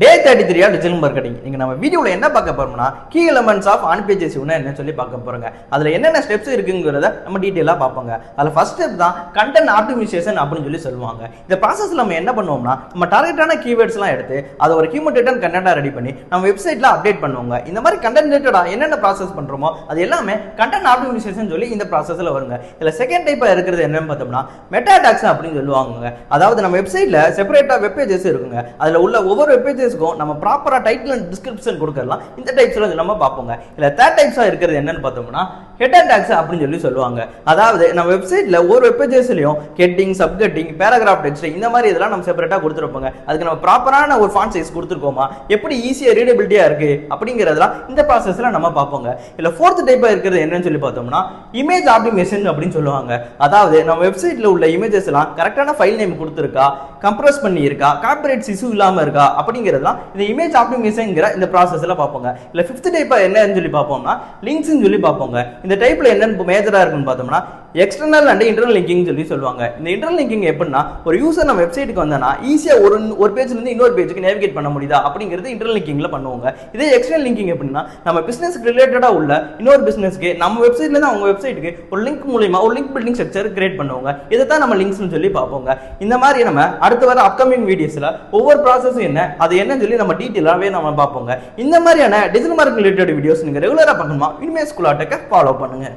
Day 33 digital marketing. இங்க நம்ம வீடியோல என்ன பார்க்க போறோம்னா key elements of on page SEO னா என்ன சொல்லி பார்க்க போறோங்க. அதுல என்னென்ன ஸ்டெப்ஸ் இருக்குங்கறத நம்ம டீடைலா பார்ப்போங்க. அதுல ஃபர்ஸ்ட் ஸ்டெப் தான் content optimization அப்படினு சொல்லுவாங்க. இந்த processல நம்ம என்ன பண்ணுவோம்னா நம்ம டார்கெட்டான keywordsலாம் எடுத்து அத ஒரு keyword return content-ஆ ரெடி பண்ணி நம்ம வெப்சைட்ல அப்டேட் பண்ணுவோங்க. இந்த மாதிரி content related-ஆ என்னென்ன process பண்றோமோ அது எல்லாமே content optimization சொல்லி இந்த processல வருங்க. இதுல செகண்ட் டைப்பா இருக்கிறது என்னன்னு பார்த்தோம்னா meta tags அப்படினு சொல்லுவாங்க. அதாவது நம்ம வெப்சைட்ல செப்பரேட்டா வெப் பேजेस இருக்குங்க. அதுல உள்ள ஒவ்வொரு வெப் பேजेस நம்ம ப்ராப்பரா டைட்டில் அண்ட் டிஸ்கிரிப்ஷன் கொடுக்கலாம். இந்த டைப்ஸ்ல நம்ம பாப்போங்க. இல்ல தேர்ட் டைப்ஸா இருக்குது என்னன்னு பார்த்தோம்னா ஹெடர் டாக்ஸ் அப்படினு சொல்லி சொல்லுவாங்க. அதாவது நம்ம வெப்சைட்ல ஒரு வெப் பேजेसலயும் heading, sub heading, paragraph text இந்த மாதிரி இதெல்லாம் நம்ம செப்பரேட்டா கொடுத்திருப்போங்க. அதுக்கு நம்ம ப்ராப்பரான ஒரு ஃபாண்ட் சைஸ் கொடுத்திருக்கோமா, எப்படி ஈஸியா ரீடபிலிட்டியா இருக்கு அப்படிங்கறதெல்லாம் இந்த processல நம்ம பாப்போங்க. இல்ல ஃபோர்த் டைப்பா இருக்குது என்னன்னு சொல்லி பார்த்தோம்னா இமேஜ் ஆப்டிமைசேஷன் அப்படினு சொல்லுவாங்க. அதாவது நம்ம வெப்சைட்ல உள்ள இமேजेस எல்லாம் கரெக்ட்டான ஃபைல் நேம் கொடுத்திருக்கா, கம்ப்ரஸ் பண்ணி இருக்கா, காப்பிரைட்ஸ் இஷ்யூ இல்லாம இருக்கா அப்படிங்கறதெல்லாம் இந்த இமேஜ் ஆப்டிமைசேஷன்ங்கற இந்த processல பாப்போங்க. இல்ல ஃபிஃப்த் டைப்பா என்னன்னு சொல்லி பாப்போம்னா லிங்க்ஸ்னு சொல்லி பாப்போங்க. இந்த டைப்ல என்னன்னு மேஜரா இருக்குன்னு பார்த்தோம்னா எக்ஸ்டர்னல் அண்ட் இன்டர்னல் லிங்கிங் சொல்லி சொல்லுவாங்க. இந்த இன்டர்னல் லிங்கிங் எப்படின்னா ஒரு யூசர் நம்ம வெப்சைட்டுக்கு வந்தானா ஈஸியா ஒரு பேஜ்ல இருந்து இன்னொரு பேஜுக்கு நேவிகேட் பண்ண முடியுதா அப்படிங்கிறது இன்டர்னல் லிங்கிங்ல பண்ணுவாங்க. இதே எக்ஸ்டர்னல் லிங்கிங் எப்படின்னா நம்ம பிசினஸ்க்கு ரிலேட்டடா உள்ள இன்னொரு பிசினஸ்க்கு நம்ம வெப்சைட்ல இருந்து அவங்க வெப்சைட்டுக்கு ஒரு லிங்க் மூலமா ஒரு லிங்க் பில்டிங் ஸ்ட்ரக்சர் கிரியேட் பண்ணுவாங்க. இதை தான் நம்ம லிங்க்ஸ்னு சொல்லி பார்ப்போங்க. இந்த மாதிரி நம்ம அடுத்து வர அப்கமிங் வீடியோஸ்ல ஒவ்வொரு ப்ராசஸ் என்ன அது என்னன்னு சொல்லி நம்ம டீடைலாவே நம்ம பார்ப்போங்க. இந்த மாதிரியான டிஜிட்டல் மார்க்கெட்டிங் ரிலேட்டட் வீடியோஸ் நீங்க ரெகுலரா பார்க்கணுமா இனிமே ஸ்கூல் ஆட்டக்க ஃபாலோ பண்ணுங்க.